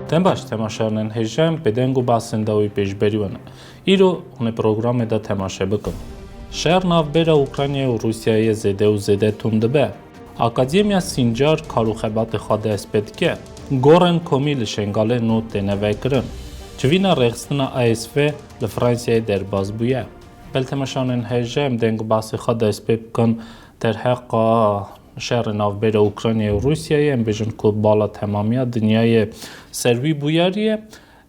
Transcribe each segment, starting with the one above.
Tembaş temaşanın hejjem bedengu basındavi pejberiwana. İro une programı da temaşa bakın. Şer navbera Ukrayna ve Rusya'ya zede tundıbe. Akademiya Sincar karuxebatı xade espetke. Goren komil şengale not denevekrin. Çvina rexstina ASV le Fransiyaya derbaz buye. Bel temaşanın hejjem dengu bası xade espetkan terheqa شهر ناوبر اوکراینیا و روسیه ام بجن کو بالا تمامیه دنیای سروی بویاریه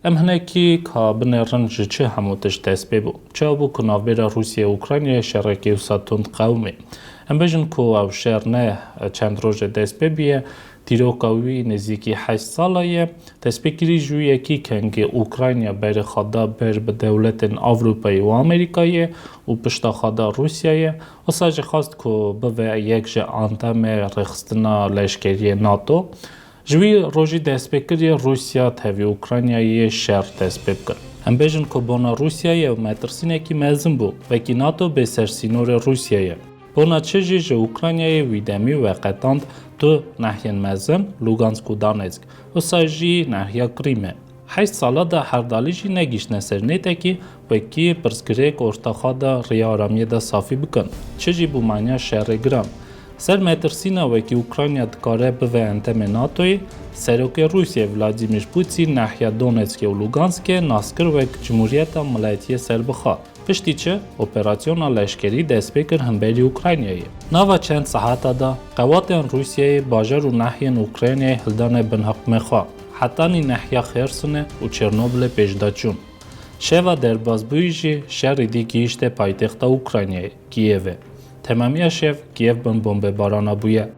ام هنکی که بنرن جچه هموتش دست ببو چه بو که ناوبر روسیه اوکراینیا شهر که وساتوند قومه ام بجن کو او شهر نه چند روز دست ببیه دیروکاوی نزدیکی 8 ساله دست بگیری جویه که اوکراینیا بر خدا بر به دولت اروپایی و آمریکایی و پشت خدا روسیه و ساج خواست که به یک جه انتم رخصتنا لشکری ناتو جوی روزی دست بگیری روسیا تاوی اوکراینیای شهر دست بگیر هم بجن که بنا روسیه و مترسینه که مزن بو و که ناتو به سرسینور روسیه بنا چجی جه اوکراینیای ویدمی و قطاند تو ناحیه مزن لوگانسک و دانتسک و ساجی ناحیه کریمه 8 ساله دا هر دالیجی نگیش نسر نیته که وکی پرسکریک ارتخا دا ریارامیه دا صافی بکن چجی بو مانیا شهر گرام سر مترسینا وکی اوکراینیا دکاره به انتم ناتوی سروک روسیه ولادیمیر پوتین ناحیه دونتسک و لوگانسک ناسکر وک جمهوریت ملایتی سربخا پشتی چه اپراسیون لشکری دست بکر همبری اوکراینیایی. نوا چند ساعت دا قوات روسیه باجر و ناحیه اوکراینیای هلدان بنحق مخوا حتی ناحیه خرسونه و چرنوبل پیشداچون. شوا در بازبویجی شهر دیگیشت پایتخت اوکراینیای کیوه. تمامی شف کیف بن بمب بارانا بویه.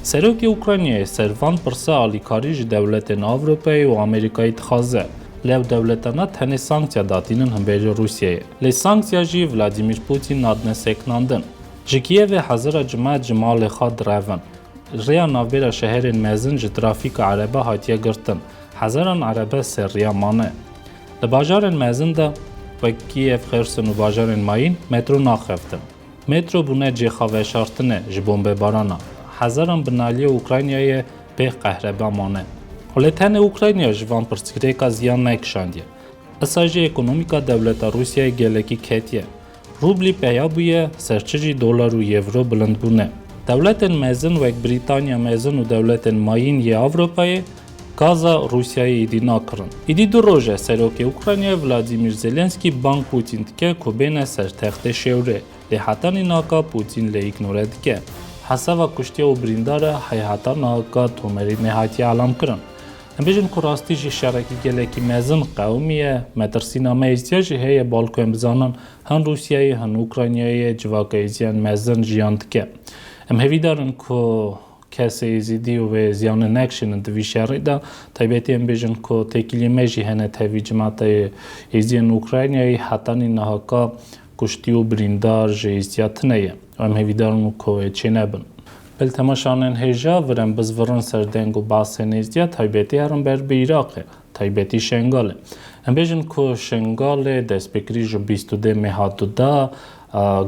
سروک اوکراینیای سروان پرسا آلیکاریج دولت اروپایی و آمریکایی تخازه. لو دولتانا تنه سانکسیا داتینن همبری روسیه. لی سانکسیا جی ولادیمیر پوتین نادنه سکناندن. جکیه و حضر جمال خاد روان. ریا نوبر شهر مزن ج ترافیک عربه هاتیه گرتن. هزاران عربه سریا مانه. لباجار مزن دا و کیف خرسن و باجار ماین مترو ناخفتن. مترو بونه جی خواه شارتنه جبومبه بارانا. هزاران بنالی اوکراینیای به قهربه مانه. Հոլեթանը Ուկրաինա ժվան պրծկրեկա զյան նայքշանդյե։ Ասաժի էկոնոմիկա դավլետա Ռուսիայի գելեկի կետյե։ Ռուբլի պեյաբույե սերչեջի դոլար ու եվրո բլնդբուն է։ Դավլետեն մեզն ու եկ Բրիտանիա մեզն ու դավլետեն մային է Ավրոպայի գազա Ռուսիայի իդինակրն։ Իդի դուրոժ է սերոք է Ուկրաինա Վլադիմիր Զելենսկի բան Պուտին տկե կոբեն է սերթեղտե շեուրե։ Լե հատանի նակա Պուտին լե իգնորե տկե։ Հասավա կուշտյա ու բրինդարը հայհատա նակա թոմերի նեհատի ալամ կրն։ Ըմբեջն կորաստիժի շարակի գելեկի մեզն կաումի է մետրսինա մեյզյաժի հեյը բալկո եմբզանան հան Ռուսիայի հան Ուկրաինիայի ջվակայզյան մեզն ժիանտկե։ Ըմհևիդարն կո կեսը իզիդի ու վեզյանը նեքշին դվի շարիդա թայբետի ըմբեջն կո տեկիլի մեժի հենե թևի ջմատը իզյեն Ուկրաինիայի հատանի նահակա կուշտի ու բրինդար ժեիզյատնեյը ըմհևիդարն կո էչենեբն Bel temaşanın heja vrem bezvırın serdengu basenizdiya taybeti yarın berbi Irak'e, taybeti Şengal'e. Embejin ku Şengal'e despekri ju bistude mehaduda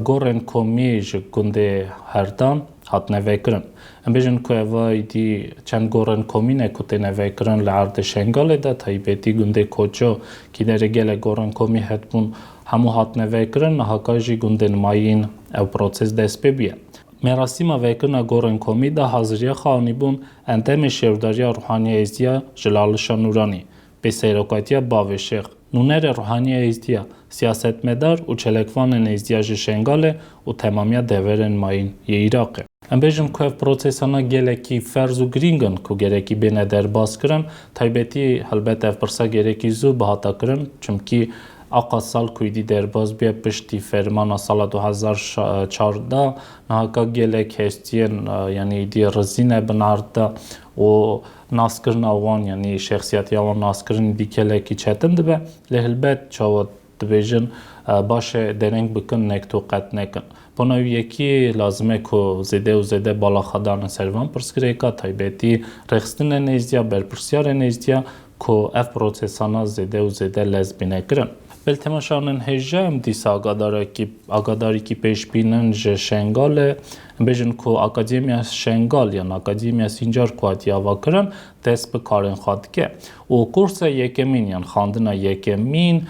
goren komi ju gunde herdan hatne vekrin. Embejin ku eva idi çen goren komine kutene vekrin l'arde Şengal'e da taybeti gunde koço kidere gele goren komi hetbun hamu hatne vekrin hakaji gunden mayin ev proces despebiye. Merasima vekirna goren komida hazırya xanibun enteme şevdarya ruhaniye izdiya Jalalı Nurani, Beseyrokatiya Baveşex, nunere ruhaniye izdiya siyasetmedar u çelekvanen izdiya Şengale u temamya deveren mayin ye Irak'e. Embejim ku ev procesana geleki ferzu gringan ku gereki bene derbas kirin, taybeti helbet ev pırsa gereki zu bahata kirin, çünkü Aqa sal kuydi derbaz biye pişti fermana sala 2014 nahaka gelek hestiyen yani idi rızine binarda o naskırın avan yani şahsiyeti avan naskırın dikeleki çetin be lehilbet çavat dibejin başı deneng bıkın nekto qat nekin بنای یکی لازمه که زده و زده بالا خدان سروان پرسکره که تایبتی رخستن نیزدیا برپرسیار نیزدیا که اف پروسسانا زده و زده لزبینه کرن. بل تماشانن هجام دیس آگاداری کی پیش بینن ج شنگال بیشن کو اکادمیا شنگال یا اکادمیا سینجار کواتیا وکرن دست به کارن خود که و کورس یکمین یا خواندن یکمین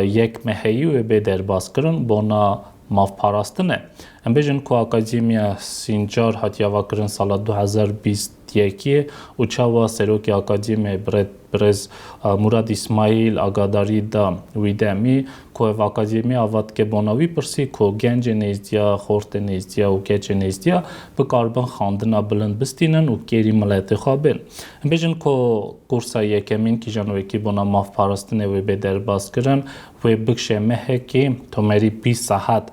یک مهیو به درباز کرن بنا ماف پاراستنه بیشن کو اکادمیا سینجار هاتیا وکرن سال 2021 و چاوا سروکی اکادمی برز مراد اسماعیل آگاداری دا ویدمی که و اکادمی آواد که بناوی پرسی که گنج نیزدیا خورت نیزدیا و گچ نیزدیا به کاربن خواندن بلند بستینن و کیری ملت خوابن بیشن که کورس یکمین کی جانوی کی بنا ماف پاراستنه و به درباز کرن و بکشه مه که تومری 20 ساعت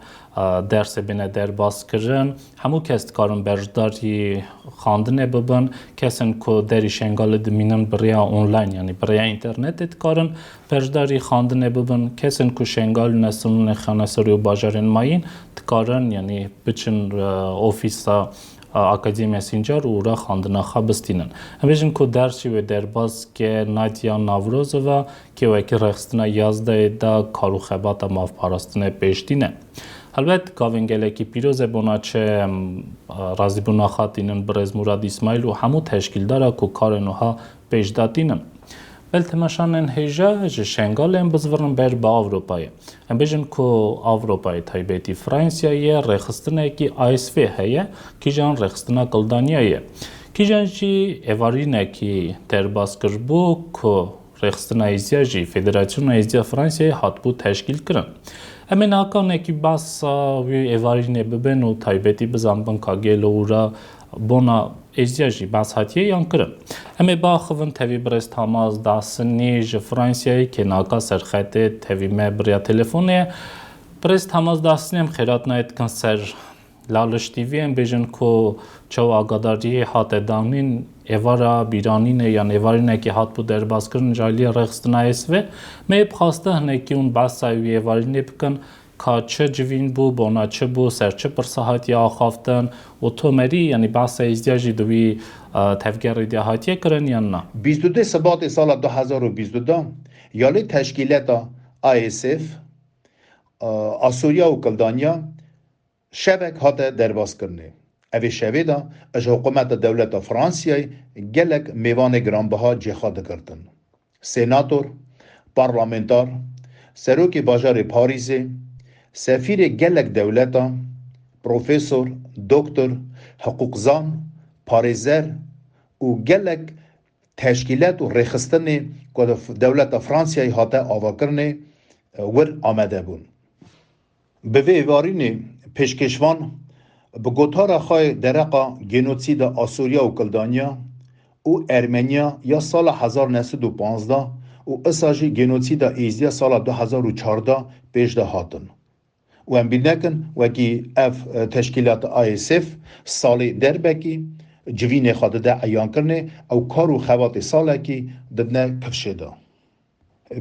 درس بینه در باز کردن همو کس کارن برجداری خواندنه ببن کسن که دری شنگال دمینن برای آنلاین یعنی برای اینترنت کارن برجداری خواندنه ببن کسن که شنگال نسونون خانه سری و باجارن ماین کارن یعنی بچن اوفیس اکادمی سینجار و را خواندن خابستینن. همیشه که درسی و درباز که نادیا نوروزова که وکی رخصتنا 11 دا کارو خبات ماف پاراستنه پیشتینه. البته کاوینگله کی پیروز بناچه رازی بنا خاطینن برز مراد اسماعیل و همو تشکیل داره که کار نوها پیش دادینن. بل تماشانن هجا شنگالن بزورن بر با اروپای. هم بیشن که اروپای تایبتی فرانسیایی رخصتنه کی آیسفی هیه کی جان رخصتنه کلدانیایه. کی جان جی اوارینه کی درباز کربو که رخصتنه ایزیاجی فدراسیون ایزیا فرانسیایی هات بود تشکیل کرن. همین آکانه کی باس وی اوارینه ببن و تایبتی بزنبن کاگل و را بنا ازیاجی باس هاتیه یان کرن. همه با خوان تاوی برست تماس داشتنی ج فرانسیایی که ناکا سرخطه تاوی مبریا تلفونه برست تماس داشتنیم خیرات نایت کنسر لالش تیوی هم بیشن که چو آگاداری هات دانین اوارا بیرانینه یا اوارینه که هات بود درباز کرن جالی رخصتنا اسوه می بخواسته هنه که اون باس سایوی اوارینه بکن که چه جوین بو بنا چه بو سر چه پرساحتی آخافتن و تو مری یعنی باس ازدیاجی دوی تفگر ایدیاحاتیه کرن یا نه 22 سبات سال 2022 یالی تشکیلات ISF آسوریا و کلدانیا شبک هات درباز کرنه اوی شوی دا از حکومت دولت فرانسیای گلک میوان گرانبها جخاد کردن سیناتور، پارلمانتار، سروک باجار پاریزی سفیر گلک دولتا، پروفیسور، دکتر، حقوقزان، پاریزر و گلک تشکیلات و رخصتن که دولت فرانسیای هاته آوا کرنه ور آمده بون. به ویوارین پیشکشوان به گوتار خواه درقا گنوسید آسوریا و کلدانیا و ارمنیا یا سال 1915 و اساجی گنوسید ایزیا سال 2014 پیش ده هاتن. و هم بینکن وکی اف تشکیلات ISF سال دربکی جوین خواده ده ایان کرنه او کارو خوات ساله کی ددنه کفشه ده.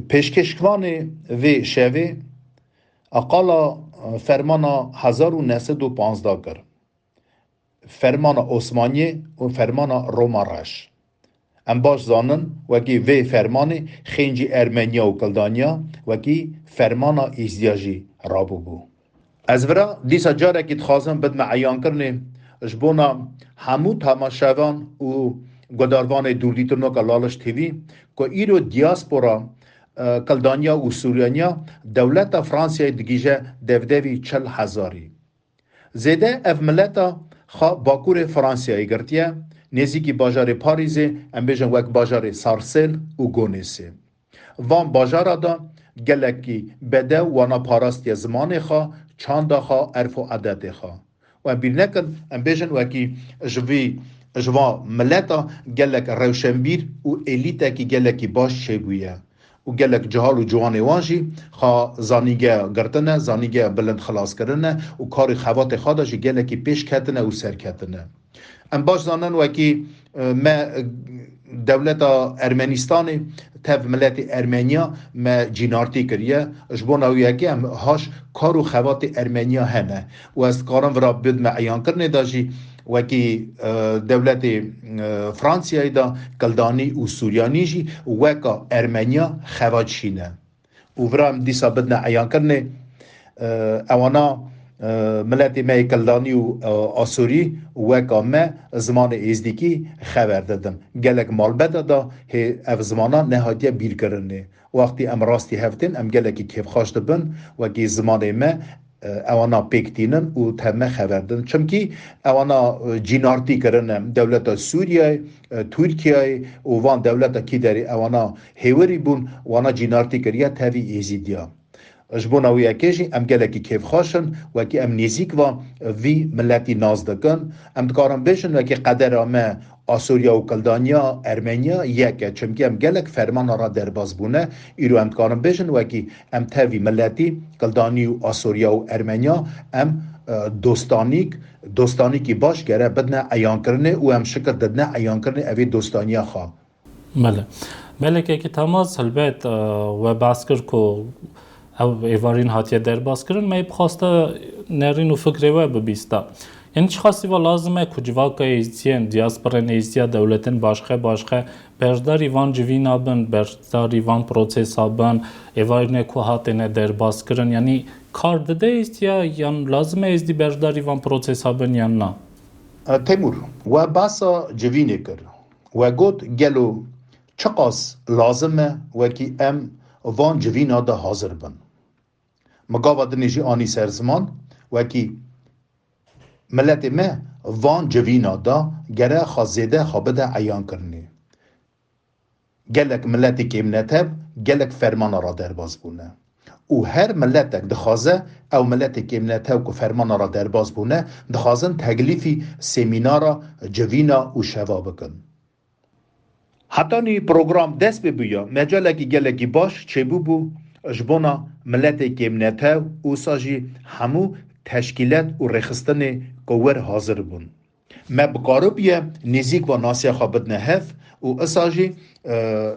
پیشکشوان و شوه اقالا فرمان 1915 کرد. فرمان عثمانی و فرمان رومارش. ام باش زانن وکی وی فرمان خینجی ارمنیا و کلدانیا وکی فرمان ازدیاجی رابو بو. از ورا دیسا جاره که تخوازم بد معیان کرنه جبونا همو تماشاوان و گداروان دولیترنو که لالش تیوی که ایرو دیاسپورا کلدانیا و سوریانیا دولت فرانسیای دگیجه دفدوی 40,000. زیده اف ملتا خوا باکور فرانسیای گرتیه نزیکی باجار پاریزی ام بیجن وک باجار سارسل و گونیسی. وان باجارا دا گلکی بده وانا پاراستی زمان خوا چاندا خوا عرف و عدد خوا. و ام بیرنکن ام بیجن وکی جوا ملتا گلک روشنبیر و الیتا کی گلکی باش چگویه. و گلک جهال و جوان وانجی خوا زانیگه گرتنه زانیگه بلند خلاص کردنه و کار خوات خودش گلکی پیش کتنه و سر کتنه ام باش زانن وکی ما دولت ارمنستان تف ملت ارمنیا ما جینارتی کریه جبون او یکی هم هاش کارو خوات ارمنیا همه و از کارم ورا بد ما عیان کرنه داجی وکی دولت فرانسیای دا کلدانی و سوریانی جی وکا ارمنیا خوات شینه و ورا هم دیسا بدنا عیان کرنه اوانا ملت ما کلدانی و آسوری وکا ما زمان ازدیکی خبر دادن گلک مال بده دا اف زمانا نهایت بیر کرنه وقتی ام راستی هفتین ام گلکی کیف خواشت بن وکی زمان ما اوانا پیکتینن و تمه خبر دادن چمکی اوانا جینارتی کرنه دولت سوریه ترکیه و وان دولت کی داری اوانا هیوری بون وانا جینارتی کریه تاوی ایزیدیا جبون او یکیجی ام گلکی کیف خواشن وکی ام نیزیک و وی ملتی ناز دکن ام دکارم بیشن وکی قدر آمه آسوریا و کلدانیا ارمنیا یکه چمکی ام گلک فرمان را در باز بونه ایرو ام دکارم بیشن وکی ام تاوی ملتی کلدانی و آسوریا و ارمنیا ام دوستانیکی باش گره بدنا عیان کرنه و ام شکر ددنا عیان کرنه اوی دوستانیا خواه بله که تماس هلبت و باسکر کو او ایوارین هاتیه در باز کردن می بخواسته نرین و فکری و ببیسته یعنی چه خاصی و لازمه کجوا که ایزیان دیاسپرین ایزیا دولتن باشخه بردار ایوان جوینا بن بردار ایوان پروسیسا بن ایوارین که هاتینه در باز کردن یعنی کار داده ایزیا یا لازمه ایزدی بردار ایوان پروسیسا بن یا نه تیمور و باسا جوینه کر و گوت گلو چقاس لازمه و کی ام وان جوینا دا حاضر بن مقاوة دنيجي آني سرزمان وكي ملت ما وان جوینا دا گره خازیده خوابده عیان کرنی گلک ملتی که امنتب گلک فرمان را در باز بونه و هر ملتک دخوازه او ملتی که امنتب که فرمان را در باز بونه دخوازن تکلیفی سمینارا جوینا و شوا بکن حتی نی پروگرام دست ببویا مجالکی گلکی باش چه بو جبونا ملت کمنته و ساجی همو تشکیلات و رخصتن قوار حاضر بون ما بقاربیه نزیک و ناسیه خواه بدنه هف و اساجی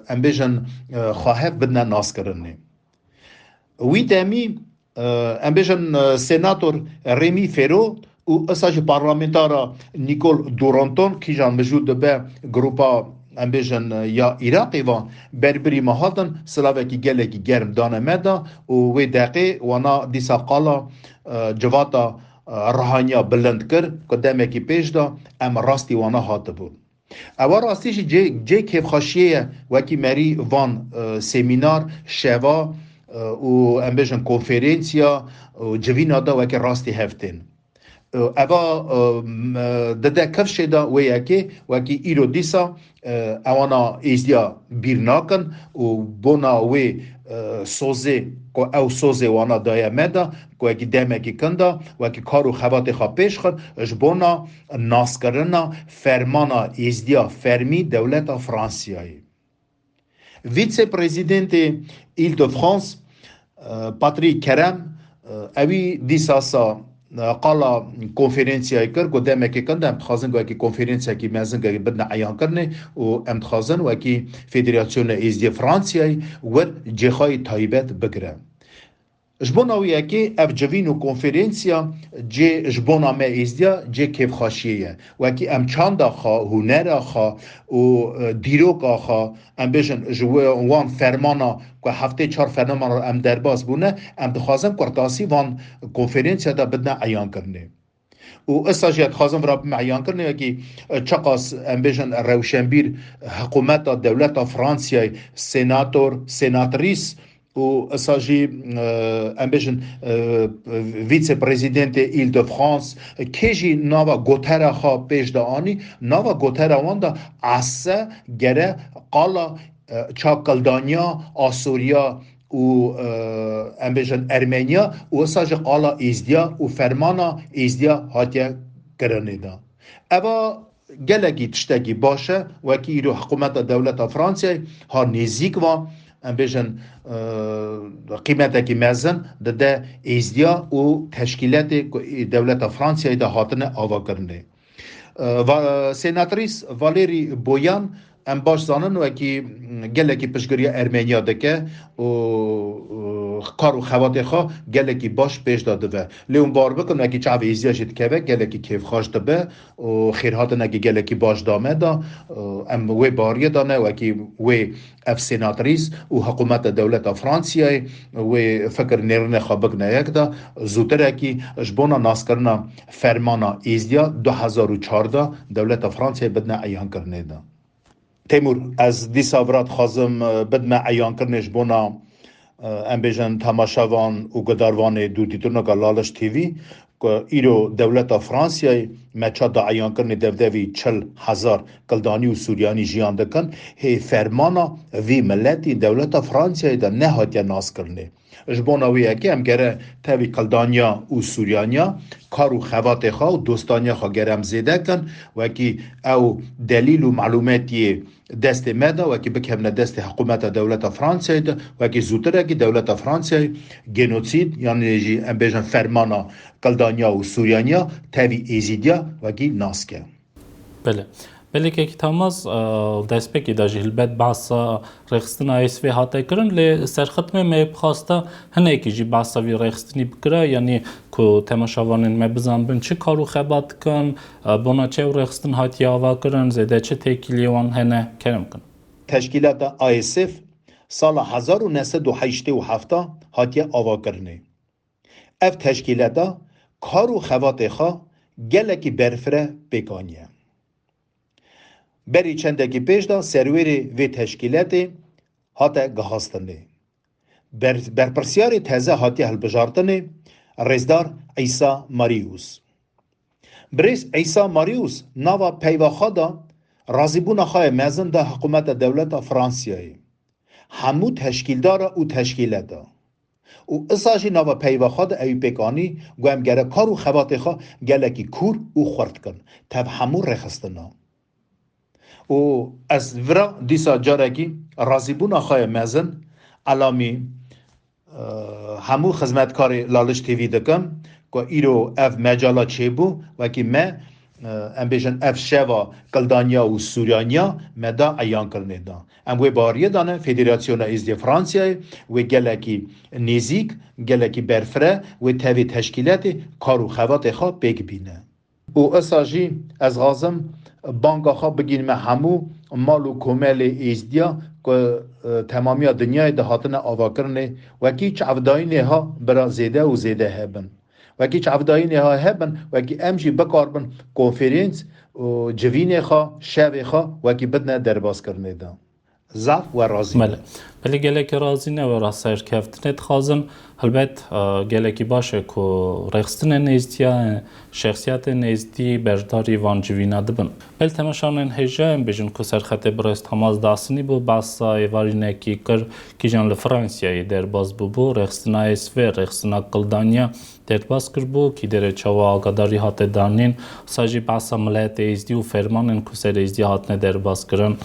ام بیجن خواهف بدنه ناس کرنه وی دامی ام بیجن سیناتور ریمی فرو و اساجی پارلمنتارا نیکول دورانتون کی جان مجود به گروپا ام بیجن یا عراقی و بربری مهاتن سلاوکی گلکی گرم دانه مدا و وی دقی وانا دیسا قالا جواتا رهانیا بلند کر قدامه کی پیش دا ام راستی وانا هات بود اول راستیش جی کیف خاشیه وکی مری وان سمینار شوا و ام بیجن کنفرنسیا و جوینا دا وکی راستی هفتین اوا دده کفش دا وکی ایرو دیسا اوانا ایزدیا بیر ناکن و بونا وی سوزه که او سوزه وانا دایه مده که وکی دمه کی کنده وکی کارو خوات خواه پیش خود جبونا ناس کرنا فرمانا ایزدیا فرمی دولت فرانسیایی ویتس پریزیدنت ایل دو فرانس پاتریک کرم اوی دیساسا قالا کنفرانسیای کر قدامه که کنده ام تخازن که کنفرانسیای که مزن که بدنا عیان کرنه و ام تخازن و که فدراسیون ایزدی فرانسیای ور جخای تایبت بگره جبونا وی که اف جوین و کنفرانسیا جه جبونا ما ایزدیا جه کیف خاشیه و که ام چاندا خوا هنر خوا و دیروک خوا ام بیشن جوه وان فرمانا که هفته 4 فرمان ام درباز بونه ام دخوازم کرتاسی وان کنفرانسیا دا بدنا عیان کرنه و استاجیت خازم را معیان کرنه که چقاس ام بیشن روشنبیر حکومت دولت فرانسیای سناتریس و اساجی ام بیشن ویتس پریزیدنت ایل دو فرانس کیجی ناوا گوترا خوا پیش دا آنی ناوا گوترا وان دا عصا گره قالا چاکلدانیا آسوریا و ام بیشن ارمنیا و اساجی قالا ایزدیا و فرمانا ایزدیا هاتیا کرنه دا اوا گلگی تشتگی باشه وکی ایرو حکومت دولت فرانسیای ها نزیک و ام بیشن قیمتکی مزن ده ایزدیا و تشکیلات دولت فرانسیای ده هاتنه آوا کرنه سناتریس والری بویان ام باش زانن و کی گلکی پشگری ارمنیا دکه و کارو خوات خو گلکی باش پیش داده و لیون بار بکن اگه چاو ایزیاشت که گلکی کیف خواشت به و خیرهات نگی گلکی باش دامه دا ام وی باریه دانه و کی وی اف سناتریس و حکومت دولت فرانسیای و فکر نرنه خابق نه یک دا زودتر کی جبونا ناس کرنا فرمانا ایزیا 2014 دولت فرانسیای بدنا ایان کرنه دا تیمور از دی ساورات خازم بدم عیان کرنش بونا ام بیژن تماشاوان و گداروان دو دیترنا لالش تیوی که ایرو دولت فرانسیای مچا دا عیان کرن دودوی 40,000 کلدانی و سوریانی جیان دکن هی فرمانا وی ملتی دولت فرانسیای دا نهاتیا ناس کرنه جبونا وی اکی هم گره تاوی کلدانیا و سوریانیا کارو خوات خواه و دوستانیا خواه گرم زیده کن و اکی او دلیل و معلوماتی دست مده و اکی بکمنا دست حکومت دولت فرانسیای ده و اکی زودتر اکی دولت فرانسیای گنوسید یعنی جی ام بیژن فرمانا کلدانیا و سوریانیا تاوی ایزیدیا و اکی ناسکه بله بله که تماس دستپکی داشت هلبت باس رخصتن آیسوی هاته کرن لی سرختم می بخواسته هنه کی جی باسوی رخصتنی بکره یعنی که تماشاوانین مبزن بن چه کارو خبات کن بنا چه رخصتن هاتی آوا کرن زده چه تکیلیوان هنه کرم کن تشکیلات آیسف سال 1987 هاتی آوا کرنه اف تشکیلات کارو خوات خواه گلکی برفره بکانیه بری چندکی پیش دا سرویری وی تشکیلاتی هاته گهاستنه برپرسیاری تازه هاتی هلبجارتنه رزدار عیسی ماریوس بریس عیسی ماریوس ناوا پیواخا دا رازیبون خواه مزن دا حکومت دولت فرانسیایی همو تشکیلدار و تشکیلاتا و اساجی ناوا پیواخا دا ایو پیکانی گوهم گره کارو خوات خواه گلکی کور و خورد کن تب همو رخستنا و از ورا دیسا جارکی رازیبون آخای مزن علامی همو خدمتکار لالش تیوی دکم که ایرو اف مجالا چه بو و که ما ام بیشن اف شوا کلدانیا و سوریانیا مدا ایان کرنه دا ام وی باریه دانه فدراسیون ایزدی فرانسیای و گلکی نیزیک گلکی برفره و تاوی تشکیلات کارو خوات خواه بگ بینه و اساجی از غازم بانکا خواه بگین ما همو مال و کمال ایزدیا که تمامی دنیای دهاتن آوا کرنه وکی چعوداینی ها برا زیده و زیده هبن وکی چعوداینی ها هبن وکی امجی بکاربن کنفرینس و جوینی خواه شب خواه وکی بدنه درباز کرنه دا زف و رازی بله ولی گلکی رازی نه و راسر کفتنت خازن البته گلکی باشه که رخصتن نیزدی شخصیت نیزدی برداری وان جوینا دبن بل تماشانن هجام بجن که سرخط برست هماز داسنی بو باسا ایوارینه کی کر کی جان لفرانسیای درباز بو رخصتن ایسوی رخصتن قلدانیا درباز کر بو کی در چوا آگاداری هات دانین ساجی باسا ملت ایزدی و فرمانن که سر ایزدی هات درباز کرن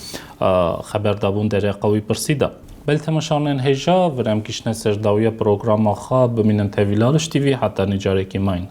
خبر دابون در قوی پرسیده بل تماشانن هجا ورم کشنه سرداوی پروگرام آخا بمینن تاویلالش تیوی حتی نجاره کی ماین